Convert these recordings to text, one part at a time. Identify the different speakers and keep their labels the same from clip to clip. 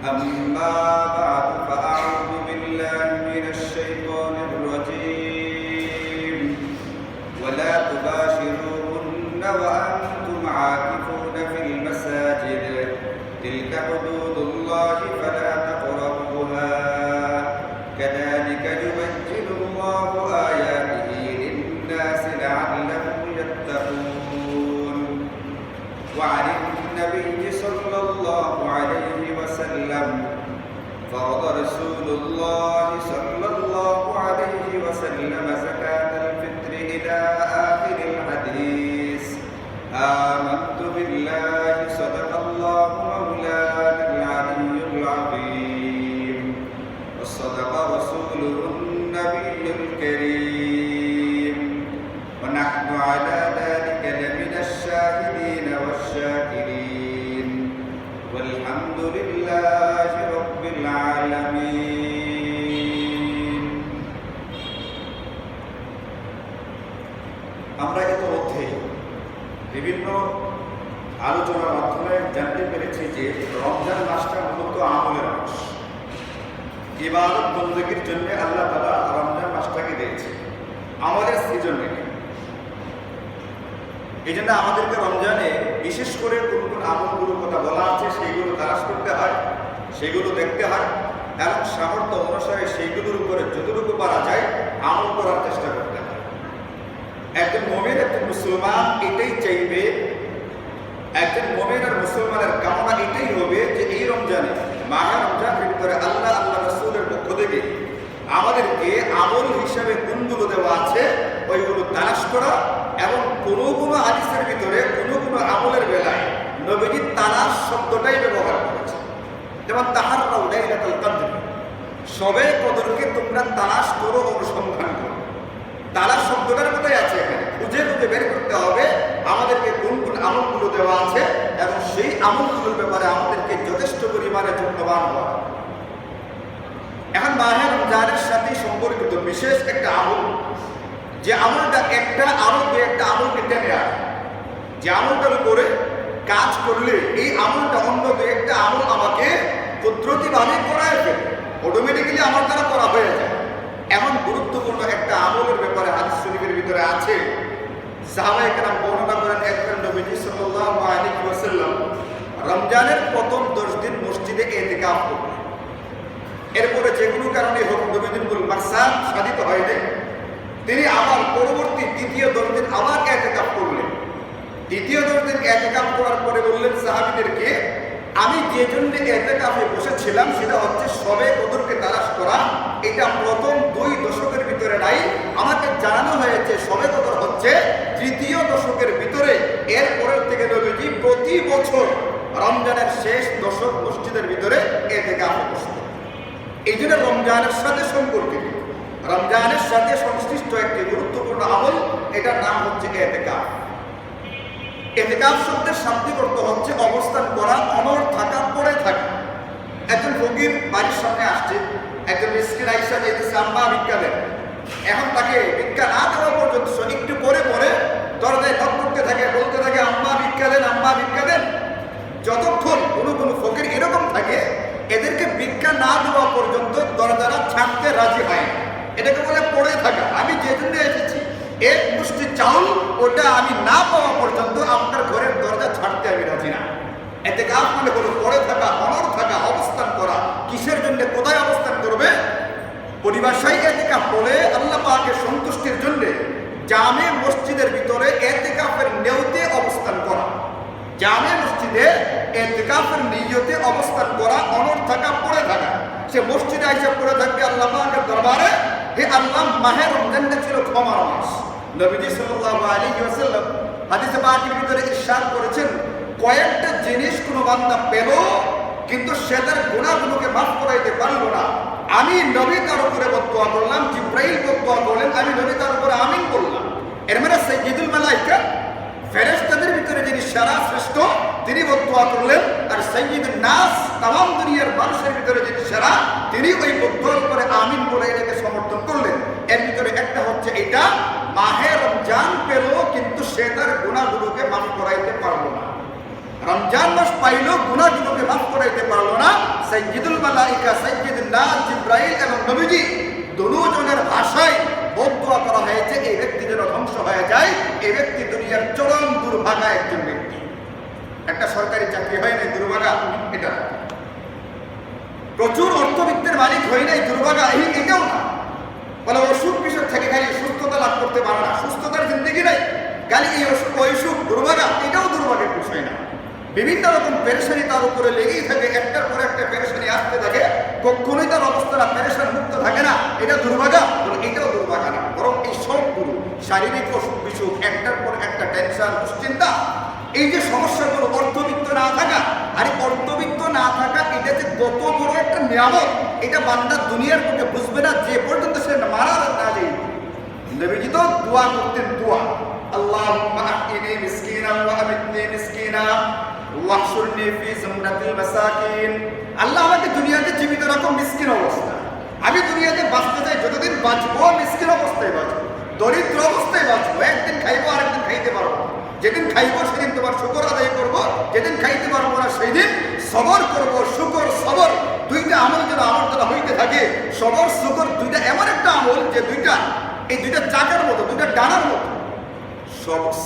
Speaker 1: أما بعد فأعوذ بالله من الشيطان الرجيم ولا تباشروهن وأنتم عاكفون في المساجد تلك حدود الله فلا تقربوها كذلك يبين الله آياته للناس لعلهم يتقون وعن النبي صلى الله عليه وسلم فرض رسول الله صلى الله عليه وسلم زكاة الفطر إلى آخر الحديث آمنت بالله صدق الله مولانا العلي العظيم وصدق رسوله النبي الكريم ونحن على ذلك لمن الشاهدين والشاكرين والحمد لله رب العالمين আমরা ইতিমধ্যে বিভিন্ন আলোচনার মাধ্যমে জানতে পেরেছি যে রমজান মাসটা মূলত আমলের মাস, ইবাদত বন্দেগীর জন্য আল্লাহ তাআলা রমজান মাসটাকে দিয়েছে, আমাদের সিজন নেই। এই জন্য আমাদেরকে রমজানে বিশেষ করে কোন কোন আমলগুলোর কথা বলা আছে সেইগুলো তালাশ করতে হয়, সেইগুলো দেখতে হয় এবং সামর্থ্য অনুসারে সেইগুলোর উপরে যতটুকু পারা যায় আমল করার চেষ্টা করতে হয়। একজন মুমিন একজন মুসলমান এটাই চাইবে, একজন মুমিন আর মুসলমানের কামনা এটাই হবে যে এই রমজানে মাহে রমজানের ভিতরে আল্লাহ রাসূলের পক্ষ থেকে আমাদেরকে আমল হিসাবে কোনগুলো দেওয়া আছে ওইগুলো তালাশ করা এবং কোনো কোনো হাদিসের ভিতরে কোনো কোনো আমলের বেলায় নবীজি তালাশ শব্দটাই ব্যবহার করেছে। যেমন তাহাররাউ লাইলাতুল কদর, শবে কদরকে তোমরা তালাশ করো, অনুসন্ধান করো। তালাশ শব্দটার কথাই আছে এখানে, খুঁজে খুঁজে বের করতে হবে আমাদেরকে কোন কোন আমলগুলো দেওয়া আছে এবং সেই আমলগুলোর ব্যাপারে আমাদেরকে যথেষ্ট পরিমাণে যত্নবান হওয়া। এখন মাহে রমজানের সাথে সম্পর্কিত বিশেষ একটা আমল, যে আমলটা একটা আরো দু একটা আমলকে টেনে আনে, যে আমলটার উপরে কাজ করলে এই আমলটা অন্য দু একটা আমল আমাকে কুদরতিভাবে করায় ফেলে, অটোমেটিক্যালি আমার দ্বারা করা হয়ে যায়। এমন গুরুত্বপূর্ণ একটা আমলের ব্যাপারে হাদিস শরীফের ভিতরে আছে। সাহাবায়ে কেরাম বর্ণনা করেন, একবার নবীজি সাল্লাল্লাহু আলাইহি ওয়াসাল্লাম রমজানের প্রথম 10 দিন মসজিদে ইতিকাফ করলেন। এরপরে যেগুলো কারণে হোক নবীজির মাকসাদ সাধিত হয়নি, তিনি আবার পরবর্তী দ্বিতীয় 10 দিন আবার ইতিকাফ করলেন। দ্বিতীয় 10 দিন ইতিকাফ করার পরে বললেন সাহাবীদেরকে, আমি যে জন্য ইতিকাফে বসেছিলাম সেটা হচ্ছে শবে কদরকে তালাশ করা। এটা প্রথম 2 দশকের ভিতরে নাই, আমাকে জানানো হয়েছে শবে কদর হচ্ছে তৃতীয় দশকের ভিতরে। এর পরের থেকে নবীজি প্রতি বছর রমজানের শেষ দশক মসজিদের ভিতরে ইতিকাফে বসতেন। এই জন্য রমজানের সাথে সম্পর্কিত, রমজানের সাথে সংশ্লিষ্ট একটি গুরুত্বপূর্ণ আমল, এটার নাম হচ্ছে ইতিকাফ। ইতিকাফ শব্দের শাব্দিক অর্থ হচ্ছে অবস্থান করা, অনড় থাকা, পড়ে থাকা। একজন ফকির বাড়ির সামনে আসছে, একজন মিসকিন আইসা যেতেছে আম্মা ভিক্ষা দেন। এখন তাকে ভিক্ষা না দেওয়া পর্যন্ত একটু পরে পরে দরজায় নক করতে থাকে, বলতে থাকে আম্মা ভিক্ষা দেন, আম্মা ভিক্ষা দেন। যতক্ষণ কোনো কোনো ফকির এরকম থাকে, এদেরকে ভিক্ষা না দেওয়া পর্যন্ত দরজাটা ছাড়তে রাজি হয় না। এটাকে বলে পড়ে থাকা। আমি যে জন্য এসেছি এক মুষ্টি চাউল ওটা আমি না পাওয়া পর্যন্ত আপনার ঘরের দরজা ছাড়তে আমি রাজি না। ইতিকাফ মানে হলো পড়ে থাকা, অনড় থাকা, অবস্থান করা। কিসের জন্য, কোথায় অবস্থান করবে? পরিভাষায় ইতিকাফ বলে আল্লাহ পাকের সন্তুষ্টির জন্য জামে মসজিদের ভিতরে ইতিকাফের নিয়তে অবস্থান করা। জামে মসজিদে ইতিকাফের নিয়তে অবস্থান করা, অনড় থাকা, পড়ে থাকা। সে মসজিদে এসে পড়ে থাকবে আল্লাহ পাকের দরবারে, হে আল্লাহ মাহে রমজানটা ছিল ক্ষমার মাস। নবীজি সাল্লাল্লাহু আলাইহি ওয়াসাল্লাম হাদিসে পাকের ভিতরে ইরশাদ করেছেন, কয়েকটা জিনিস কোনো বান্দা পেল কিন্তু সে তার গুনাহগুলোকে মাফ করাইতে পারল না। আমি নবী তার উপরে বদদুয়া করলাম, জিবরাইল বদদুয়া করলেন, আমি নবী তার উপরে আমিন বললাম। এর মানে সাইয়্যিদুল মালায়েকা, ফেরেশতাদের ভিতরে যিনি সেরা শ্রেষ্ঠ, তিনি বদদুয়া করলেন। আর সাইয়্যিদুন নাস, তামাম দুনিয়ার মানুষের ভিতরে যিনি সেরা, তিনি ওই বদদুয়ার উপরে আমিন বলে এটাকে সমর্থন করলেন। এর ভিতরে একটা হচ্ছে এটা, মাহে রমজান পেল কিন্তু সে তার গুনাহগুলোকে মাফ করাইতে পারল না। রমজান মাস পাইলেও গুনাহগুলোকে মাফ করাইতে পারলো না। সাইয়্যিদুল মালাইকা সাইয়্যিদুন নাস জিবরাইল এবং নবীজি দুজনের ভাষায় বদদুয়া করা হয়েছে এই ব্যক্তি যেন ধ্বংস হয়ে যায়, এই ব্যক্তি দুনিয়ার চরম দুর্ভাগা একজন ব্যক্তি। একটা সরকারি চাকরি হয় নাই দুর্ভাগা, এটা প্রচুর অর্থবিত্তের মালিক হয় নাই দুর্ভাগা, এটাও না। বলে অসুখ বিসুখ থেকে খালি সুস্থতা লাভ করতে পারে না, সুস্থতার জিন্দগি নাই, খালি এই অসুখ ওই সুখ দুর্ভাগা, এটাও দুর্ভাগের বিষয় না। বিভিন্ন রকম পেরেশানি তার উপরে লেগেই থাকে, একটার পর একটা পেরেশানি আসতে থাকে, কখনোই তার অবস্থাটা পেরেশান মুক্ত থাকে না, এটা দুর্ভাগা। এটাও দুর্ভাগা না, বরং এই সবগুলো শারীরিক অসুখ বিসুখ, একটার পর একটা টেনশন, দুশ্চিন্তা, এই যে সমস্যাগুলো, অর্থবিত্ত না থাকা, আর অর্থবিত্ত না থাকা এটা যে কত বড় একটা নিয়ামত, এটা বান্দা দুনিয়ার বুকে বুঝবে না যে পর্যন্ত সে মারা না যায়। নবীজি তো দোয়া করতেন, দোয়া আল্লাহুম্মা আহইনি মিসকিনান ওয়া আমিতনি মিসকিনা ওয়াহশুরনি ফি জুমরাতিল মাসাকিন। আল্লাহ আমাকে দুনিয়াতে জীবিত রাখো মিসকিন অবস্থা, আমি দুনিয়াতে বাঁচতে চাই, যতদিন বাঁচবো মিসকিন অবস্থায় বাঁচবো, দরিদ্র অবস্থায় বাঁচবো, একদিন খাইবো আরেকদিন খাইতে পারবো, যেদিন খাইবো সেদিন তোমার শুকর আদায় করবো, যেদিন খাইতে পারবো না সেই দিন সবর করবো। শুকর সবর দুইটা আমল যেন আমার দ্বারা হইতে থাকে। সবর শুকর দুইটা এমন একটা আমল যে দুইটা, এই দুইটা চাকার মতো, দুইটা ডানার মতো।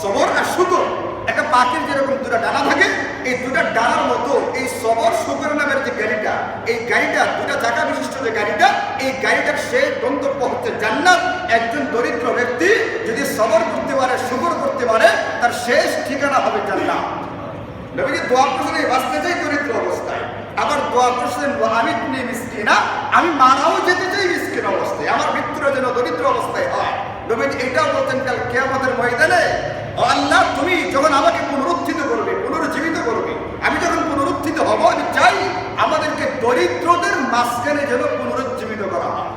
Speaker 1: সবর আর শুকর একটা পাখির যেরকম দুটা ডানা থাকে, এই দুটা ডানার মতো এই সবর শুকর নামের যে গাড়িটা, এই গাড়িটা দুটা চাকা বিশিষ্ট যে গাড়িটা, এই গাড়িটার শেষ গন্তব্য হচ্ছে জান্নাত। একজন দরিদ্র ব্যক্তি যদি সবর করতে পারে, শুকর করতে পারে, তার শেষ ঠিকানা হবে জান্নাত। নবীজি দোয়া করছেন এই বাঁচতে চাই দরিদ্র অবস্থায়, আবার দোয়া করছেন আমিতনি মিসকিনা, আমি মারাও যেতে চাই মিসকিন অবস্থায়, আমার মৃত্যুটা যেন দরিদ্র অবস্থায় হয়। নবীজি এটাও বলতেন কাল কিয়ামতের ময়দানে, ও আল্লাহ তুমি যখন আমাকে পুনরুত্থিত করবে, পুনরুজ্জীবিত করবে, আমি যখন পুনরুত্থিত হব, আমি চাই আমাদেরকে দরিদ্রদের মাঝখানে যেন পুনরুজ্জীবিত করা হয়।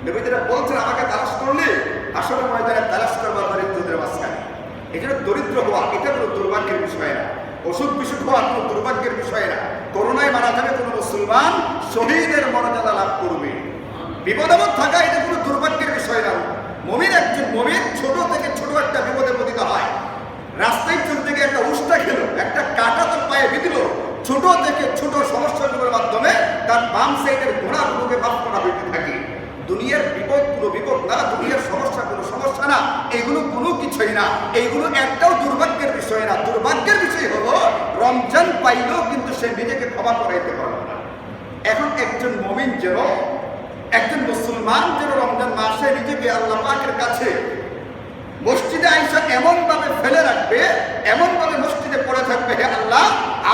Speaker 1: নবীজিরা বলছেন আমাকে তালাশ করলে আসলে ময়দানে তালাশ করবা দরিদ্রদের মাঝখানে। এই জন্য দরিদ্র হওয়া এটা কোনো দুর্ভাগ্যের বিষয় না, অসুখ বিসুখ হওয়া কোনো দুর্ভাগ্যের বিষয় না। করোনায় মারা যাবে কোনো মুসলমান, শহীদের মর্যাদা লাভ করবে। বিপদাবদ থাকা এটা কোনো দুর্ভাগ্যের বিষয় না। মুমিন, একজন মুমিন ছোট থেকে ছোট একটা বিপদে পতিত হয়। রাস্তায় চলতে গিয়ে একটা উষ্টা খেলো, একটা কাঁটা তার পায়ে বিঁধল, ছোট থেকে ছোট সমস্যাগুলোর মাধ্যমে তার বাম সাইডের ঘোড়াগুলোকে মাফ করা হইতে থাকে। দুনিয়ার বিপদ কোনো বিপদ না, দুনিয়ার সমস্যা কোনো সমস্যা না, এগুলো কোনো কিছুই না, এইগুলো একটাও দুর্ভাগ্যের বিষয় না। দুর্ভাগ্যের বিষয় হলো রমজান পাইলেও কিন্তু সে নিজেকে ক্ষমা করাইতে পারবে না। এখন একজন মুমিন যেন, একজন মুসলমান যেন রমজান মাসে নিজেকে আল্লাহ পাকের কাছে মসজিদে আইসা এমন ভাবে ফেলে রাখবে, এমন ভাবে মসজিদে পড়ে থাকবে, হে আল্লাহ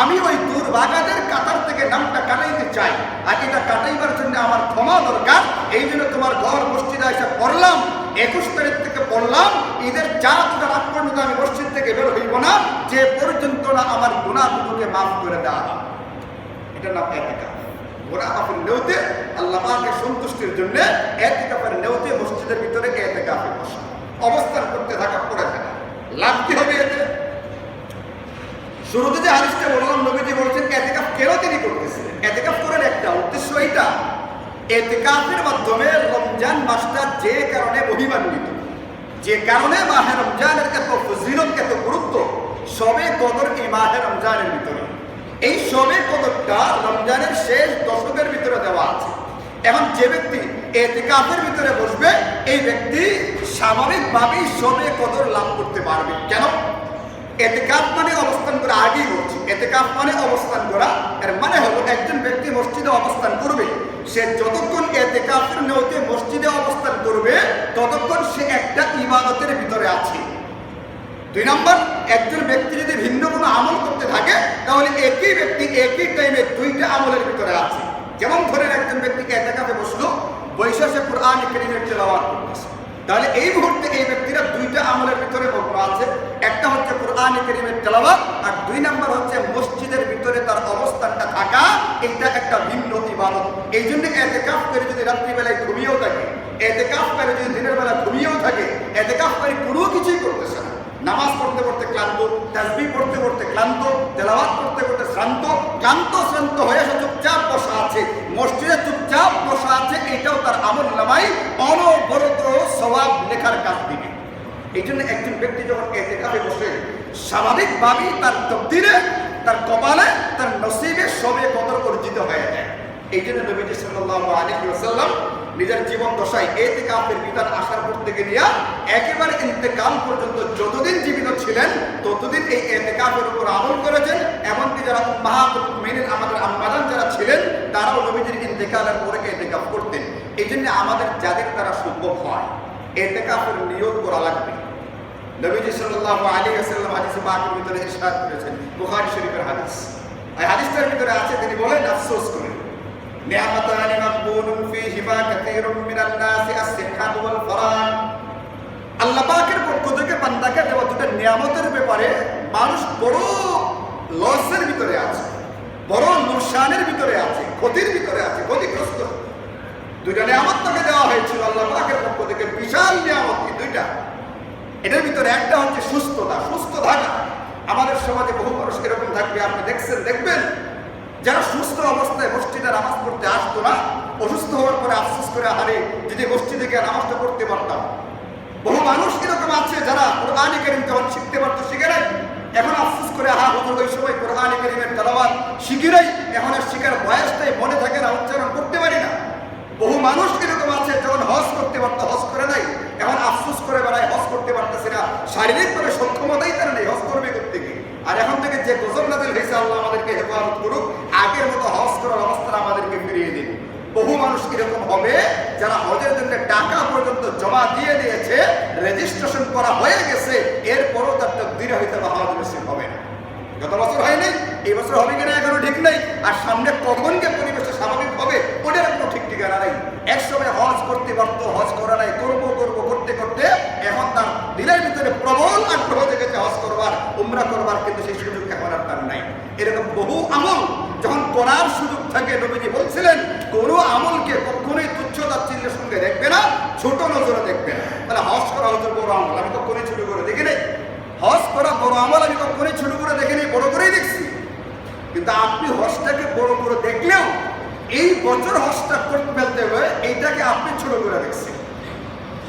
Speaker 1: আমি ওই দুর্ভাগাদের কাতার থেকে নামটা কাটাইতে চাই, আর এটা কাটাইবার জন্য আমার ক্ষমা দরকার। এই জন্য তোমার ঘর মসজিদে আইসা পড়লাম, 21 তারিখ থেকে পড়লাম, ঈদের 4 রাত পর্যন্ত আমি মসজিদ থেকে বের হইব না, যে পর্যন্ত না আমার গুনাহগুলোকে মাফ করে দেওয়া। এটা নাম ইতিকাফ। গুনাহ মাফের নিয়তে আল্লাহ পাকের সন্তুষ্টির জন্য ইতিকাফের নিয়তে মসজিদের ভিতরে ইতিকাফে বসা, অবস্থান করতে থাকা, পড়ে থাকা। লাভ কি হবে এতে? শুরুতে যে হাদিসটা বললাম, নবীজি বলছেন ইতিকাফ কেন তিনি করতেছিলেন। ইতিকাফ করার একটা উদ্দেশ্য এইটা, ইতিকাফের মাধ্যমে রমজান মাসটা যে কারণে মহিমান্বিত, যে কারণে মাহে রমজানের এত ফজিলত, এত গুরুত্ব, সবে কদর এই মাহে রমজানের ভিতরে। এই সবে কদরটা রমজানের শেষ দশকের ভিতরে দেওয়া আছে। এখন যে ব্যক্তি ইতিকাফের ভিতরে বসবে, এই ব্যক্তি স্বাভাবিকভাবেই সবে কদর লাভ করতে পারবে। কেন? ইতিকাফ মানে অবস্থান করা, আগেই বলছি ইতিকাফ মানে অবস্থান করা। এর মানে হলো একজন ব্যক্তি মসজিদে অবস্থান করবে, সে যতক্ষণ ইতিকাফের নিয়তে মসজিদে অবস্থান করবে ততক্ষণ সে একটা ইবাদতের ভিতরে আছে। 2 নম্বর, একজন ব্যক্তি যদি ভিন্ন কোনো আমল করতে থাকে তাহলে একই ব্যক্তি একই টাইমে 2টা আমলের ভিতরে আছে। যেমন ধরেন একজন ব্যক্তি ইতিকাফে বসলো, বৈশাখে কোরআন কারীমের তেলাওয়াত করতেছে, তাহলে এই মুহূর্তে এই ব্যক্তিরা 2টা আমলের ভিতরে মগ্ন আছে। একটা হচ্ছে কোরআন কারীমের তেলাওয়াত, আর 2 নম্বর হচ্ছে মসজিদের ভিতরে তার অবস্থানটা থাকা। এটা একটা ভিন্ন ইবাদত। এই জন্য ইতিকাফ করে যদি রাত্রিবেলায় ঘুমিয়েও থাকে, ইতিকাফ করে যদি দিনের বেলা ঘুমিয়েও থাকে, ইতিকাফ করে কোনো কিছুই করতেছে না, নামাজ পড়তে পড়তে ক্লান্ত, তাসবিহ পড়তে পড়তে ক্লান্ত, তেলাওয়াত করতে করতে শ্রান্ত, শ্রান্ত হয়ে সে চুপচাপ বসা আছে, মসজিদে চুপচাপ বসা আছে, এটাও তার আমল নামায় অনবরত সওয়াব লেখার কাজ দিবে। এই জন্য একজন ব্যক্তি যখন ইতিকাফে বসে, স্বাভাবিকভাবেই তার তকদিরে তার কপালে, তার নসিবে সবে কদর অর্জিত হয়ে যায়। এই জন্য নবীজি সাল্লাল্লাহু আলাইহি ওয়াসাল্লাম নিজের জীবন দশায় ইতিকাফের বিধান আসার পর থেকে নিয়ে একেবারে ইন্তেকাল পর্যন্ত যতদিন জীবিত ছিলেন ততদিন এই ইতিকাফের উপর আমল করেছেন। এমনকি যারা উম্মাহাতুল মুমিনিন আমাদের আম্মাজান যারা ছিলেন তারাও নবীজির ইন্তেকালের পরে ইতিকাফ করতেন। এই জন্য আমাদের যাদের দ্বারা সম্ভব হয় ইতিকাফের নিয়ত করা লাগবে। নবীজি সাল্লাল্লাহু আলাইহি ওয়াসাল্লাম হাদিসে পাকের ভিতরে ইরশাদ করেছেন, বুখারী শরীফের হাদিস। এই হাদিসটার ভিতরে আছে, তিনি বলেন আফসোস করেন, নিয়ামাতানি মাকবুলুন ফীহিমা কাসীরুম মিনান নাসি আস-সিহহাত ওয়াল ফারাগ। আল্লাহ পাকের পক্ষ থেকে বান্দাকে দেওয়া দুটো নিয়ামতের ব্যাপারে মানুষ বড় লসের ভিতরে আছে, বড় নুকসানের ভিতরে আছে, ক্ষতির ভিতরে আছে, ক্ষতিগ্রস্ত। দুইটা নিয়ামত তাকে দেওয়া হয়েছিল আল্লাহ পাকের পক্ষ থেকে, বিশাল নিয়ামত দুইটা। এটার ভিতরে একটা হচ্ছে সুস্থতা, সুস্থ থাকা। আমাদের সমাজে বহু মানুষ এরকম থাকবে, আপনি দেখবেন যারা সুস্থ অবস্থায় মসজিদে নামাজ পড়তে আসতো না, অসুস্থ হওয়ার পরে আফসোস করে হারে যদি মসজিদে গিয়ে নামাজটা পড়তে পারতাম। বহু মানুষ এরকম আছে যারা কোরআনে কারীম যখন শিখতে পারতো শিখে নাই, এখন আফসোস করে হুজুর ওই সময় কোরআনে কারীমের তেলাওয়াত শিখি নাই, এখন আর শিখার বয়সটাই মনে থাকে না, উচ্চারণ করতে পারি না। বহু মানুষ এরকম আছে যখন হজ করতে পারতো হজ করে নাই, এখন আফসোস করে বেড়ায় হজ করতে পারতেছে না, শারীরিকভাবে সক্ষমতাই তার নেই হজ করবে করতে গিয়ে। আর এখন থেকে যে গজব নাযিল হয়েছে, আল্লাহ আমাদেরকে হেফাজত করুক, আগের মতো হজ করার অবস্থা আমাদেরকে ফিরিয়ে দিন। বহু মানুষ এরকম হবে যারা হজের জন্য টাকা পর্যন্ত জমা দিয়ে দিয়েছে, রেজিস্ট্রেশন করা হয়ে গেছে, এরপরও তার তাকদীরে হয়তো হজ নসিব হবে না। গত বছর হয়নি, এই বছর হবে কিনা এখনো ঠিক নেই, আর সামনে কখন যে পরিবেশটা স্বাভাবিক হবে ওটার কোনো ঠিক ঠিকানা নেই। একসময় হজ করতে পারতো, হজ করা নাই, করবো করতে করতে এখন তার দিলের ভিতরে প্রবল আগ্রহ জেগেছে হজ করবার, উমরা করবার, কিন্তু সেই সুযোগ এখন আর তার নাই। এরকম বহু আমল যখন করার সুযোগ থাকে, নবীজি বলছিলেন কোনো আমলকে কখনোই তুচ্ছ তাচ্ছিল্যের সঙ্গে দেখবে না, ছোট নজরে দেখবে না। তাহলে হজ করা হচ্ছে বড় আমল, আমি কখনোই ছোট করে দেখি নাই। হজ করা বড় আমল, আমি কখনোই ছোট করে দেখিনি, বড় করেই দেখছি। কিন্তু আপনি হজটাকে বড় করে দেখলেও এই বছর হজটা করতে ফেলতে হবে, এইটাকে আপনি ছোট করে দেখছেন।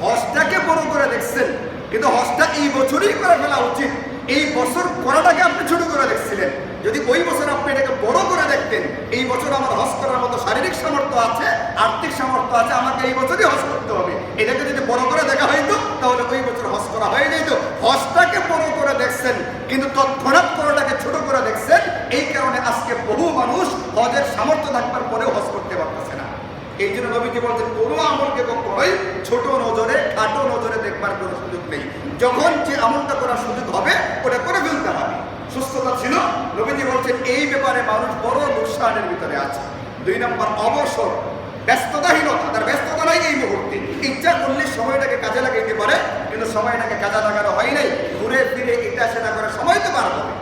Speaker 1: হজটাকে বড় করে দেখছেন, কিন্তু হজটা এই বছরই করে ফেলা উচিত। এই বছর করাটাকে আপনি ছোট করে দেখছিলেন। যদি ওই বছর আপনি এটাকে বড় করে দেখতেন, এই বছর আমার হজ করার মতো শারীরিক সামর্থ্য আছে, আর্থিক সামর্থ্য আছে, আমাকে এই বছরই হজ করতে হবে, এটাকে যদি বড় করে দেখা হইতো তাহলে ওই বছর হজ করা হয়ে যেত। হজটাকে বড় করে দেখছেন, কিন্তু তৎক্ষণাৎ করাটাকে ছোট করে দেখছেন। এই কারণে আজকে বহু মানুষ হজের সামর্থ্য থাকবার পরেও হজ করতে পারতেছে না। এই জন্য নবীজি বলছেন কোনো আমলকে কখনোই ছোট নজরে, খাটো নজরে দেখবার কোনো সুযোগ নেই। যখন যে আমলটা করার সুযোগ হবে ওটা করে ফেলতে হবে। সুস্থতা ছিল, নবীজি বলছেন এই ব্যাপারে মানুষ বড় লোকসানের ভিতরে আছে। 2 নম্বর অবসর, ব্যস্ততাহীনতা, তার ব্যস্ততা নাই এই মুহূর্তে। ইচ্ছা করলে সময়টাকে কাজে লাগাইতে পারে, কিন্তু সময়টাকে কাজে লাগানো হয় নাই। ঘুরে ফিরে এটা সেটা করে সময় তো পার হবে,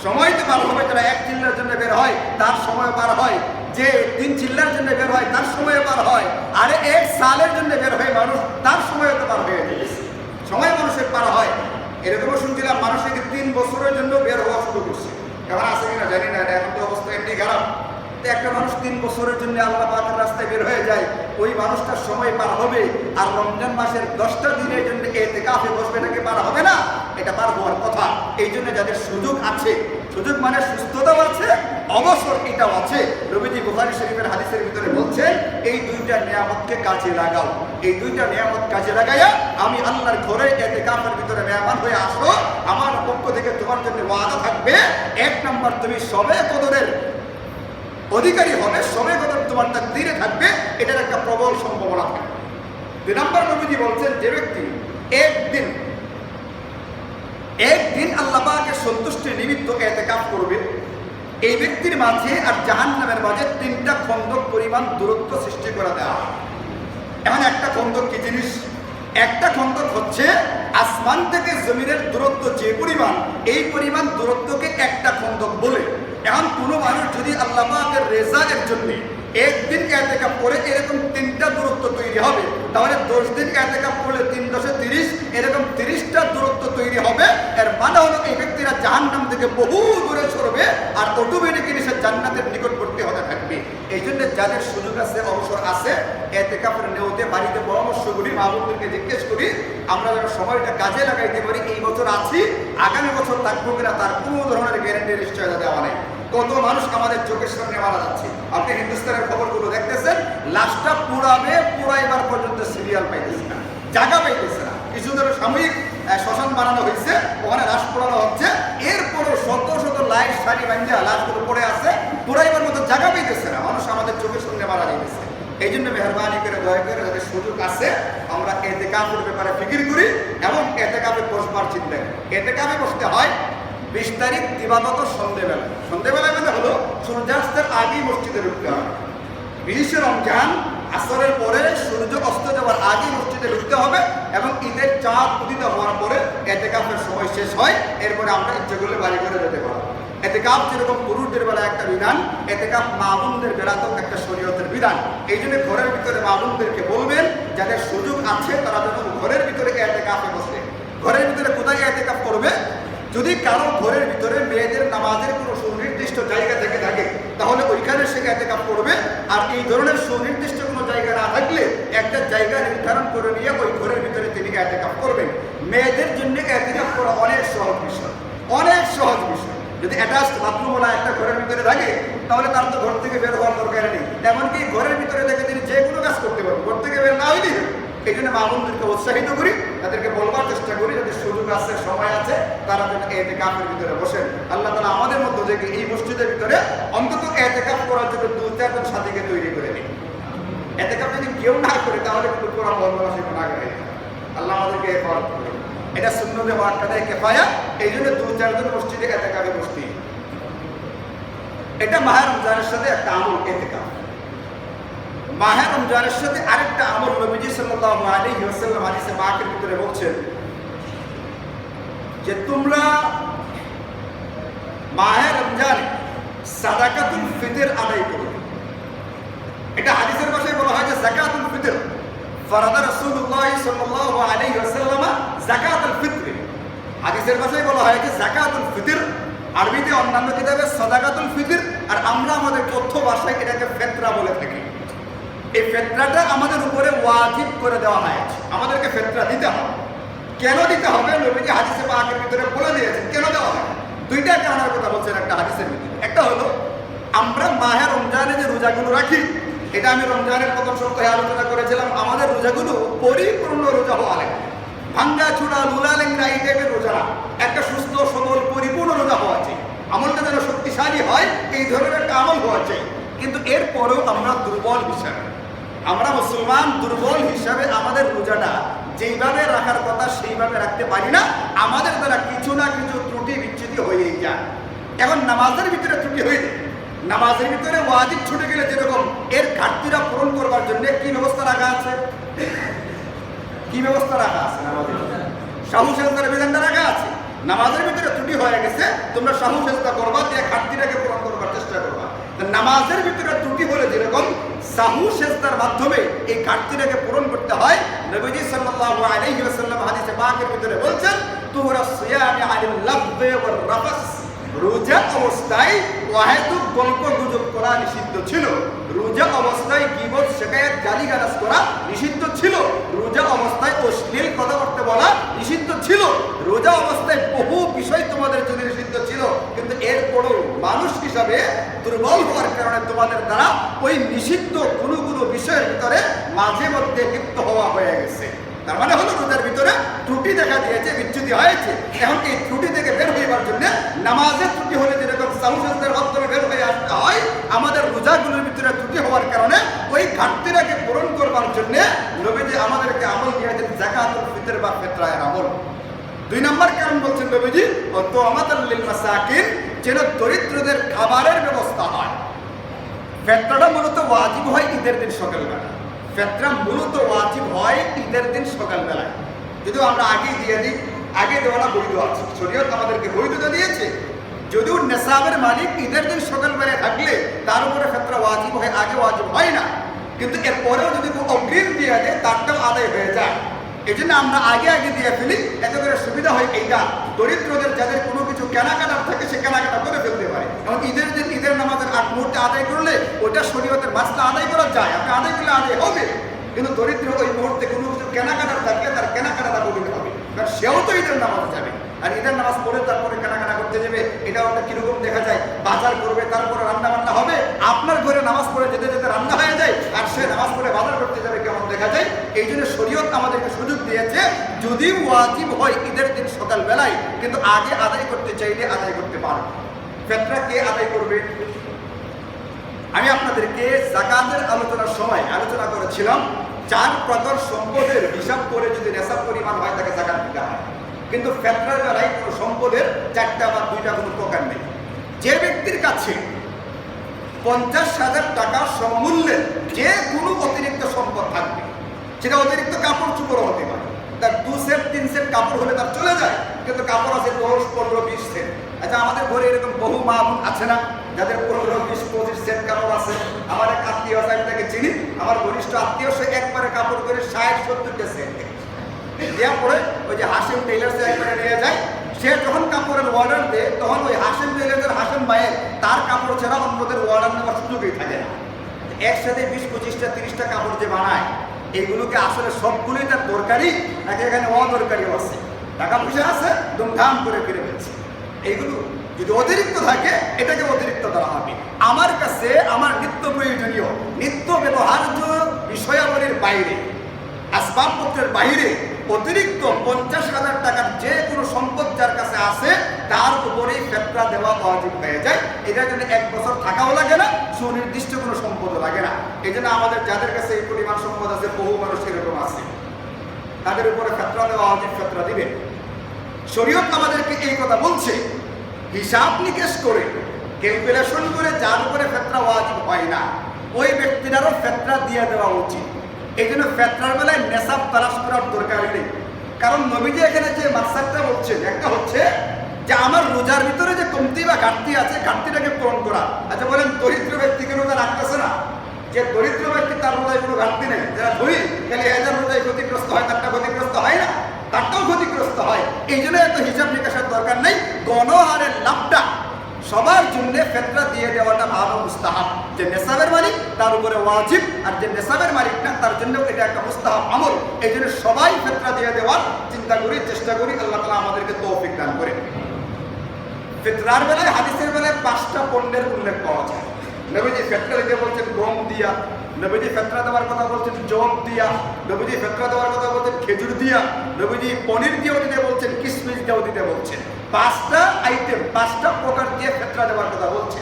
Speaker 1: সময় তো পার হবে। যারা 1 চিল্লার জন্য বের হয় তার সময় পার হয়, যে 3 চিল্লার জন্য বের হয় তার সময় পার হয়, আরে 1 সালের জন্য বের হয় মানুষ, তার সময় তো পার হয়ে যায়, সময় মানুষের পার হয়। এরকমও শুনছিলাম মানুষকে 3 বছরের জন্য বের হওয়া শুরু করছে, এখন আছে কিনা জানি না, এখন তো অবস্থা এমনি খারাপ। তো একটা মানুষ 3 বছরের জন্য আল্লাহ পাকের রাস্তায় বের হয়ে যায়, ওই মানুষটার সময় পার হবে। আর রমজান মাসের 10টা দিনের জন্য ইতিকাফে বসবে, এটাকে পার হবে না, এটা পার হওয়ার কথা। এই জন্য যাদের সুযোগ আছে, সুযোগ মানে সুস্থতাও আছে, অবসর এটাও আছে। নবীজি বুখারী শরীফের হাদিসের ভিতরে বলছেন এই 2টা নিয়ামতকে কাজে লাগাও। এই 2টা নিয়ামত কাজে লাগাইয়া আমি আল্লাহর ঘরে ইতিকাফের ভিতরে মেহমান হয়ে আসো, আমার পক্ষ থেকে তোমার জন্য ওয়াদা থাকবে। 1 নম্বর, তুমি সবে কদরের অধিকারী হবে, সবে কদর তোমার তাকদীরে থাকবে, এটার একটা প্রবল সম্ভাবনা থাকে। 2 নম্বর, নবীজি বলছেন যে ব্যক্তি একদিন আল্লাহ পাকের সন্তুষ্টির নিমিত্ত ইতিকাফ করবে, এই ব্যক্তির মাঝে আর জাহান্নামের মাঝে 3টা খন্দক পরিমাণ দূরত্ব সৃষ্টি করে দেওয়া হয়। এখন একটা খন্দক কি জিনিস? একটা খন্দক হচ্ছে আসমান থেকে জমিনের দূরত্ব যে পরিমাণ, এই পরিমাণ দূরত্বকে একটা খন্দক বলে। এখন কোনো মানুষ যদি আল্লাহ পাকের রেজায়ের জন্য একদিন ইতিকাফ করে এরকম 3টা দূরত্ব তৈরি হবে, তাহলে 10 দিন ইতিকাফ করলে 3 × 10 = 30, এরকম 30টা দূরত্ব তৈরি হবে। এর মানে হলো এই ব্যক্তিরা জাহান্নাম থেকে বহু দূরে সরবে আর অটোমেটিক্যালি সে জান্নাতের নিকটবর্তী হতে থাকবে। এই জন্য যাদের সুযোগ আছে, অবসর আছে, ইতিকাফের নিয়তে বাড়িতে পরামর্শ করি, মা বোনদেরকে জিজ্ঞেস করি আমরা যেন সময়টা কাজে লাগাইতে পারি। এই বছর আছি, আগামী বছর থাকবো কিনা তার কোনো ধরনের গ্যারান্টি নিশ্চয়তা দেওয়া নেই। কত মানুষ আমাদের চোখের সামনে মারা যাচ্ছে। আপনি হিন্দুস্তানের খবরগুলো দেখতেছেন, লাশটা পুরাইবার পর্যন্ত সিরিয়াল পাইতেছে না, জায়গা পাইতেছে না। কিছু ধরে সাময়িক শ্মশান বানানো হয়েছে, ওখানে লাশ পোড়ানো হচ্ছে, এরপরও শত শত লাইট সারি বান্ধা লাশগুলো পড়ে আছে, পুরাইবার মতো জায়গা পাইতেছে না। মানুষ আমাদের চোখের সামনে মারা যাইতেছে। এই জন্য মেহরবানি করে দয়া করে যাদের সুযোগ আছে আমরা ইতিকাফের ব্যাপারে ফিকির করি এবং ইতিকাফে বসবার চিন্তা করি। ইতিকাফে বসতে হয় 20 তারিখ দিবাগত সন্ধ্যেবেলা। সন্ধ্যেবেলায় মানে হলো সূর্যাস্তের আগেই মসজিদে ঢুকতে হবে। 20 রমজান আসরের পরে সূর্য অস্ত যাওয়ার আগে মসজিদে ঢুকতে হবে এবং ঈদের চাঁদ উদিত হওয়ার পরে ইতিকাফের সময় শেষ হয়। এরপরে আমরা ইচ্ছে করলে বাড়ি করে যেতে পারবো। ইতিকাফ যেরকম পুরুষদের বেলা একটা বিধান, ইতিকাফ মা বোনদের বেলাতেও একটা শরীয়তের বিধান। এই জন্য ঘরের ভিতরে মা বোনদেরকে বলবেন যাদের সুযোগ আছে তারা যেন ঘরের ভিতরে ইতিকাফে বসে। ঘরের ভিতরে কোথায় ইতিকাফ করবে? যদি কারো ঘরের ভিতরে মেয়েদের নামাজের কোনো সুনির্দিষ্ট জায়গা থেকে থাকে তাহলে ওইখানে সে ইতিকাফ করবে। আর এই ধরনের সুনির্দিষ্ট কোনো জায়গা না থাকলে একটা জায়গা নির্ধারণ করে নিয়ে ওই ঘরের ভিতরে তিনি ইতিকাফ করবেন। মেয়েদের জন্য ইতিকাফ করা অনেক সহজ বিষয়, অনেক সহজ বিষয়। যদি অ্যাটাচড বাথরুমওয়ালা একটা ঘরের ভিতরে থাকে তাহলে তার তো ঘর থেকে বের হওয়ার দরকার নেই। এমনকি ঘরের ভিতরে থেকে তিনি যে কোনো কাজ করতে পারবেন, ঘর থেকে বের না হইলেই। এই জন্য মা বোনদেরকে উৎসাহিত করি, তাদেরকে বলবার চেষ্টা করি যাদের সুযোগ আছে, সময় আছে, তারা যেন ইতিকাফের ভিতরে বসেন। আল্লাহ তাআলা আমাদের মধ্যে থেকে এই মসজিদের ভিতরে অন্তত ইতিকাফ করার জন্য 2-4 জন সাথীকে তৈরি করে নিন। ইতিকাফ যদি কেউ না করে তাহলে কিন্তু কোরআন বলবাসী গুনাহ করে। আল্লাহ আমাদেরকে হেফাজত করুন। এটা সুন্নতে মুআক্কাদা কিফায়া। এই জন্য 2-4 জন মসজিদে ইতিকাফে বসতে। এটা মাহে রমজানের সাথে একটা আমল ইতিকাফ। মাহে রমজানের সাথে আরেকটা আমল নবীজি সাল্লাল্লাহু আলাইহি ওয়াসাল্লাম হাদিসে পাকের ভিতরে বলছেন যে তোমরা মাহে রমজানে সাদাকাতুল ফিতর আদায় করো। এটা হাদিসের ভাষায় বলা হয় যে যাকাতুল ফিতর। ফরাদা রাসূলুল্লাহ সাল্লাল্লাহু আলাইহি ওয়াসাল্লাম যাকাতুল ফিতর। হাদিসের ভাষায় বলা হয় যে যাকাতুল ফিতর, আরবিতে অন্যান্য কিতাবে সাদাকাতুল ফিতর, আর আমরা আমাদের কথ্য ভাষায় এটাকে ফিতরা বলে থাকি। এই ফিতরাটা আমাদের উপরে ওয়াজিব করে দেওয়া হয়েছে, আমাদেরকে ফিতরা দিতে হবে। কেন দিতে হবে? নবীজি হাদিসে পাকের ভিতরে বলে দিয়েছেন কেন দেওয়া হয়। দুইটা কারণের কথা বলছেন একটা হাদিসের ভিতরে। একটা হলো আমরা মাহে রমজানে যে রোজাগুলো রাখি, এটা আমি রমজানের প্রথম সপ্তাহে আলোচনা করেছিলাম, আমাদের রোজাগুলো পরিপূর্ণ রোজা হওয়া লাগে। ভাঙ্গা চূড়া লুলা লেঙ্গা এই টাইপের রোজা না, একটা সুস্থ সবল পরিপূর্ণ রোজা হওয়া চাই। আমলটা যেন শক্তিশালী হয় এই ধরনের একটা আমল হওয়া চাই। কিন্তু এরপরেও আমরা দুর্বল হিসাবে, আমরা মুসলমান দুর্বল হিসাবে আমাদের রোজাটা যেইভাবে রাখার কথা সেইভাবে রাখতে পারি না। আমাদের দ্বারা কিছু না কিছু ত্রুটি বিচ্যুতি হয়েই যায়। এখন নামাজের ভিতরে ত্রুটি হয়ে যায়, নামাজের ভিতরে ওয়াজিব ছুটে গেলে যেরকম এর ঘাটতিটা পূরণ করবার জন্য কি ব্যবস্থা রাখা আছে? কি ব্যবস্থা রাখা আছে? নামাজের সাহু সেজদার বিধানটা রাখা আছে। নামাজের ভিতরে ত্রুটি হয়ে গেছে, তোমরা সাহু সেজদা করবা, দিয়ে ঘাটতিটাকে পূরণ করবার চেষ্টা করবা। নামাজের ভিতরে ত্রুটি হলে যেরকম সাহু সেজদার মাধ্যমে এই ঘাটতিটাকে পূরণ করতে হয়, নবীজি সাল্লাল্লাহু আলাইহি ওয়াসাল্লাম হাদিসে পাকের ভিতরে বলছেন তুরা সিয়ামি আনিল লাফযি ওয়ার রাফস। রোজা অবস্থায় ওয়াহেতুক গল্প গুজব করা নিষিদ্ধ ছিল। রোজা অবস্থায় গীবত শিকায়াত গালিগালাজ করা নিষিদ্ধ ছিল। রোজা অবস্থায় অশ্লীল কথাবার্তা বলা নিষিদ্ধ ছিল। রোজা অবস্থায় বহু বিষয় তোমাদের জন্য নিষিদ্ধ ছিল, কিন্তু এরপরও মানুষ হিসাবে দুর্বল হওয়ার কারণে তোমাদের দ্বারা ওই নিষিদ্ধ কোনো কোনো বিষয়ের ভিতরে মাঝে মধ্যে লিপ্ত হওয়া হয়ে গেছে। তার মানে হলো রোজার ভিতরে ত্রুটি দেখা দিয়েছে, বিচ্যুতি হয়েছে। এখন এই ত্রুটি থেকে বের হইবার জন্য নামাজের ত্রুটি হলে যেরকম সাহু সেজদার মাধ্যমে বের হয়ে আসতে হয়, আমাদের রোজাগুলোর ভিতরে ত্রুটি হওয়ার কারণে ওই ঘাটতিটাকে পূরণ করবার জন্য নবীজি আমাদেরকে আমল দিয়েছেন যাকাতুল ফিতর বা ফিতরায়ের আমল। 2 নম্বর কারণ বলছেন নবীজি তুআমাতাল লিল মাসাকিন, যেন দরিদ্রদের খাবারের ব্যবস্থা হয়। ফিতরাটা মূলত ওয়াজিব হয় ঈদের দিন সকালবেলা। ফিতরা মূলত ওয়াজিব হয় ঈদের দিন সকালবেলায়। যদিও আমরা আগেই দিয়ে দিই, আগে দেওয়াটা বৈধ আছে, শরীয়ত আমাদেরকে বৈধতা দিয়েছে। যদিও নেশাবের মালিক ঈদের দিন সকালবেলায় থাকলে তার উপরে ফিতরা ওয়াজিব হয়, আগে ওয়াজিব হয় না। কিন্তু এরপরেও যদি অগ্রিম দিয়ে দেয় তারটাও আদায় হয়ে যায়। এই জন্য আমরা আগে আগে দিয়ে ফেলি, এত করে সুবিধা হয়। এইটা দরিদ্রদের যাদের কোনো কিছু
Speaker 2: কিছু কেনাকাটার থাকে সে কেনাকাটা করে ফেলতে পারে। এবং ঈদের দিন ঈদের নামাজের আগ মুহূর্তে আদায় করলে ওইটা শরীয়তের মাসলা আদায় করা যায়, আপনি আদায় করলে আদায় হবে। কিন্তু দরিদ্র ওই মুহূর্তে কোনো কিছু কেনাকাটার থাকলে তার কেনাকাটাটা করতে হবে, কারণ সেও তো ঈদের নামাজে যাবে। আর ঈদের নামাজ পড়ে তারপরে কেনাকাটা করতে যাবে, এটাও একটা কিরকম দেখা যায়। বাজার করবে, তারপরে রান্না বান্না হবে, আপনার ঘরে নামাজ পড়ে যেতে যেতে রান্না হয়ে যায়, আর সে নামাজ পড়ে বাজার করতে যাবে, কেমন দেখা যায়। এই জন্য শরীয়ত আমাদেরকে সুযোগ দিয়েছে, যদি ওয়াজিব হয় ঈদের দিন সকালবেলায়, কিন্তু আগে আদায় করতে চাইলে আদায় করতে পারবে। ফিতরা কে আদায় করবে? আমি আপনাদেরকে যাকাতের আলোচনার সময় আলোচনা করেছিলাম 4 প্রকার সম্পদের হিসাব করে যদি নেশাব পরিমাণ হয় তাকে যাকাত দিতে হয়। কিন্তু ফিতরার বেলায় কোনো সম্পদের 4টা বা 2টা কোনো প্রকার নেই। যে ব্যক্তির কাছে 50,000 টাকা সমমূল্যের যে কোনো অতিরিক্ত সম্পদ থাকবে, সেটা অতিরিক্ত কাপড় চোপড়ও হতে পারে, তার 2 সেট 3 সেট কাপড় হলে তার চলে যায়, কিন্তু কাপড় আছে 10, 15, 20 সেট। আচ্ছা, আমাদের ঘরে এরকম বহু মা বোন আছে না যাদের 15, 20, 25 সেট কাপড় আছে? আমার এক আত্মীয় আছে, আমি তাকে চিনি, আমার ঘনিষ্ঠ আত্মীয়, সে একবারে কাপড় করে 60-70টা সেট দেওয়া পরে ওই যে হাসিম টেইলার্সে একবারে নিয়ে যায়। সে যখন কাপড়ের অর্ডার দেয় তখন ওই হাসিম টেইলার্সের হাসিম ভাইয়ের তার কাপড় ছাড়া অন্যদের অর্ডার নেওয়ার সুযোগই থাকে না। একসাথে 20, 25টা 30টা কাপড় যে বানায়, এইগুলোকে আসলে সবগুলোই তার দরকারি নাকি এখানে অদরকারিও আছে? টাকা পয়সা আছে, ধুমধাম করে ফিরে ফেলছে। এইগুলো যদি অতিরিক্ত থাকে এটাকে অতিরিক্ত দেওয়া হবে। আমার কাছে আমার নিত্য প্রয়োজনীয় নিত্য ব্যবহার্য বিষয়াবলীর বাইরে, আসবাবপত্রের বাইরে অতিরিক্ত 50,000 টাকার যে কোনো সম্পদ যার কাছে আছে তার উপরেই ফিতরা দেওয়া ওয়াজিব হয়ে যায়। এটার জন্য 1 বছর থাকাও লাগে না, সুনির্দিষ্ট কোনো সম্পদও লাগে না। এই জন্য আমাদের যাদের কাছে এই পরিমাণ সম্পদ আছে, বহু মানুষ এরকম আছে, তাদের উপরে ফিতরা দেওয়া ওয়াজিব, ফিতরা দিবেন। শরীয়ত আমাদেরকে এই কথা বলছে, হিসাব নিকেশ করে ক্যালকুলেশন করে যার উপরে ফিতরা ওয়াজিব হয় না ওই ব্যক্তিটারও ফিতরা দিয়ে দেওয়া উচিত। এই জন্য ফিতরার বেলায় নেশাব তালাশ করার দরকারই নেই। কারণ নবীজি এখানে যে মাকসাদটা বলছেন, একটা হচ্ছে যে আমার রোজার ভিতরে যে কমতি বা ঘাটতি আছে, ঘাটতিটাকে পূরণ করা। আচ্ছা বলেন, দরিদ্র ব্যক্তিকে রোজা রাখতেছে না? যে দরিদ্র ব্যক্তি তার রোজায় কোনো ঘাটতি নেই, যারা ধরি খালি এদের রোজায় ক্ষতিগ্রস্ত হয়, তারটা ক্ষতিগ্রস্ত হয় না, তারটাও ক্ষতিগ্রস্ত হয়। এই জন্য এত হিসাব নিকাশের দরকার নেই। গণহারের লাভটা সবার জন্য ফিতরা দিয়ে দেওয়াটা ভালো, মুস্তাহাব। যে নেশাবের মালিক তার উপরে ওয়াজিব, আর যে নেশাবের মালিক না তার জন্য এটা একটা মুস্তাহাব আমল। এই জন্য সবাই ফিতরা দিয়ে দেওয়ার চিন্তা করি, চেষ্টা করি। আল্লাহ তাআলা আমাদেরকে তৌফিক দান করে। ফিতরার বেলায় হাদিসের বেলায় 5টা পণ্যের উল্লেখ পাওয়া যায়। নবীজি ফিতরা দিতে বলছেন গম দিয়া, নবীজি ফিতরা দেওয়ার কথা বলছেন জব দিয়া, নবীজি ফিতরা দেওয়ার কথা বলছেন খেজুর দিয়া, নবীজি পনির দিয়েও দিতে বলছেন, কিশমিশ দিয়েও দিতে বলছেন। 5টা আইটেম, 5টা প্রকার দিয়ে ফিতরা দেওয়ার কথা বলছে।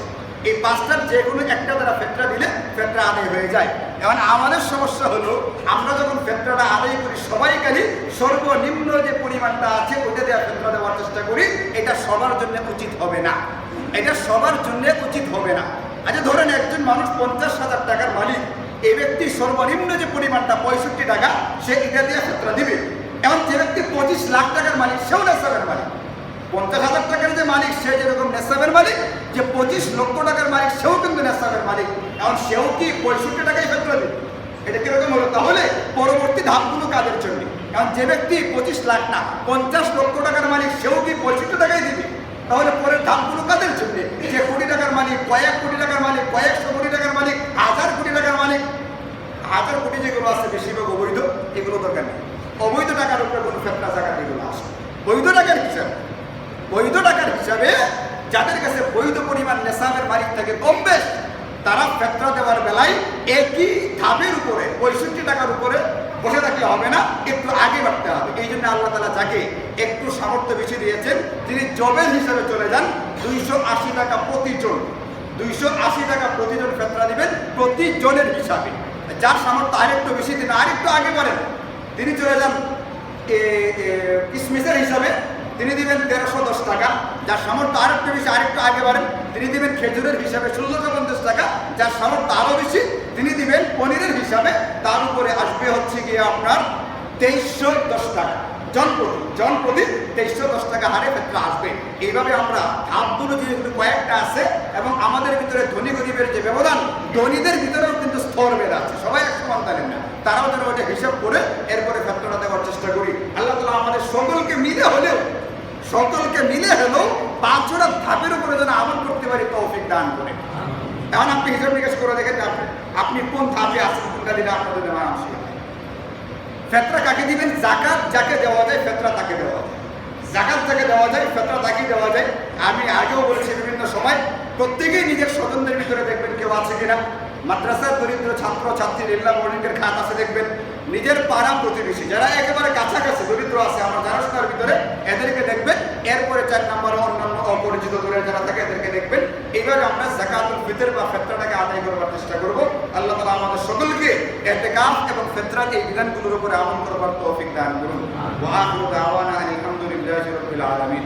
Speaker 2: এই 5টার যে কোনো একটা দ্বারা ফিতরা দিলে ফিতরা আদায় হয়ে যায়। এখন আমাদের সমস্যা হলো, আমরা যখন ফিতরাটা আদায় করি সবাই খালি সর্বনিম্ন যে পরিমাণটা আছে ওইটা দিয়ে ফিতরা দেওয়ার চেষ্টা করি। এটা সবার জন্য উচিত হবে না, এটা সবার জন্য উচিত হবে না। আচ্ছা ধরেন একজন মানুষ 50,000 টাকার মালিক, এই ব্যক্তি সর্বনিম্ন যে পরিমাণটা 65 টাকা, সে এটা দিয়ে ফিতরা দিবে। এখন যে ব্যক্তি 25 লাখ টাকার মালিক, সেও নেশাবের মালিক। 50,000 টাকার যে মালিক সে যেরকম নেশাবের মালিক, যে 25 লক্ষ টাকার মালিক সেও কিন্তু নেশাবের মালিক। এখন সেও কি 65 টাকায় ফিতরা দিবে? এটা কিরকম হলো? তাহলে পরবর্তী ধাপগুলো কাদের জন্য? এখন যে ব্যক্তি 25 লাখ না 50 লক্ষ টাকার মালিক, সেও কি 65 টাকায় দিবে? তাহলে পরের ধাপগুলো কাদের জন্য? যে কোটি টাকার মালিক, কয়েক কোটি টাকার মালিক, কয়েকশো কোটি টাকার মালিক, 1000 কোটি টাকার মালিক। 1000 কোটি যেগুলো আছে বেশিরভাগ অবৈধ, এগুলো দরকার নেই। অবৈধ টাকার উপরে কোনো ফিতরা যাকাত এগুলো আসে। বৈধ টাকার হিসাবে, বৈধ টাকার হিসাবে যাদের কাছে বৈধ পরিমাণ নেশাবের মালিক থাকে কম বেশ, তারা ফিতরা দেওয়ার বেলায় একই ধাপের উপরে 65 টাকার উপরে বসে থাকলে হবে না, একটু আগে বাড়তে হবে। এই জন্য আল্লাহ তাআলা যাকে একটু সামর্থ্য বেশি দিয়েছেন তিনি জবের হিসাবে চলে যান। 280 টাকা প্রতিজন, 280 টাকা প্রতিজন ফিতরা দিবেন, প্রতিজনের হিসাবে। যার সামর্থ্য আরেকটু বেশি, তিনি আরেকটু আগে বাড়েন, তিনি চলে যান কিশমিশের হিসাবে, তিনি দিবেন 1310 টাকা। যার সামর্থ্য আরেকটু বেশি, আরেকটু আগে বাড়েন, তিনি দিবেন খেজুরের হিসাবে 1650 টাকা। যার সামর্থ্য আরও বেশি তিনি দিবেন পনিরের হিসাবে, তার উপরে আসবে হচ্ছে গিয়ে আপনার 2310 টাকা। জন প্রতি 2310 টাকা হারে ফিতরা আসবে। এইভাবে আমরা ধাপগুলো যেগুলো কয়েকটা আছে, এবং আমাদের ভিতরে ধনী গরিবের যে ব্যবধান, ধনীদের ভিতরেও কিন্তু স্তরভেদ আছে, সবাই এক সমান জানেন না, তারাও যেন ওটা হিসাব করে এরপরে ফিতরাটা দেওয়ার চেষ্টা করি। আল্লাহ তাআলা আমাদের সকলকে মিলে হলেও 5 জোড়া ধাপের উপরে যেন আমল করতে পারি তৌফিক দান করে। এখন আপনি হিসাব নিকাশ করে দেখেন যে আপনি কোন ধাপে আছেন, কোনটা দিলে আপনাদের নেওয়া আসে। ফেতরা কাকে দিবেন? জাকাত যাকে দেওয়া যায় ফেতরা তাকে দেওয়া যায়, জাকাত যাকে দেওয়া যায় ফেতরা তাকেই দেওয়া যায়। আমি আগেও বলেছি বিভিন্ন সময়, প্রত্যেকেই নিজের স্বজনদের ভিতরে দেখবেন কেউ আছে কিনা, মাদ্রাসার দরিদ্র ছাত্র ছাত্রী রেল্লা বোর্ডিংয়ের খাত আছে দেখবেন, নিজের পাড়া প্রতিবেশী যারা একেবারে কাছাকাছি দরিদ্র আছে আমার জানাশোনার ভিতরে, এদেরকে দেখবেন। এরপরে 4 নম্বরে অন্যান্য অপরিচিত দূরের যারা থাকে এদেরকে দেখবেন। এইভাবে আমরা যাকাতুল ফিতর বা ফেতরাটাকে আদায় করবার চেষ্টা করব। আল্লাহ তাআলা আমাদের সকলকে ইতিকাফ এবং ফিতরার এই বিধানগুলোর উপরে আমল করবার তৌফিক দান করুন। ওয়া আখিরু দাওয়ানা আলহামদুলিল্লাহি রাব্বিল আলামিন।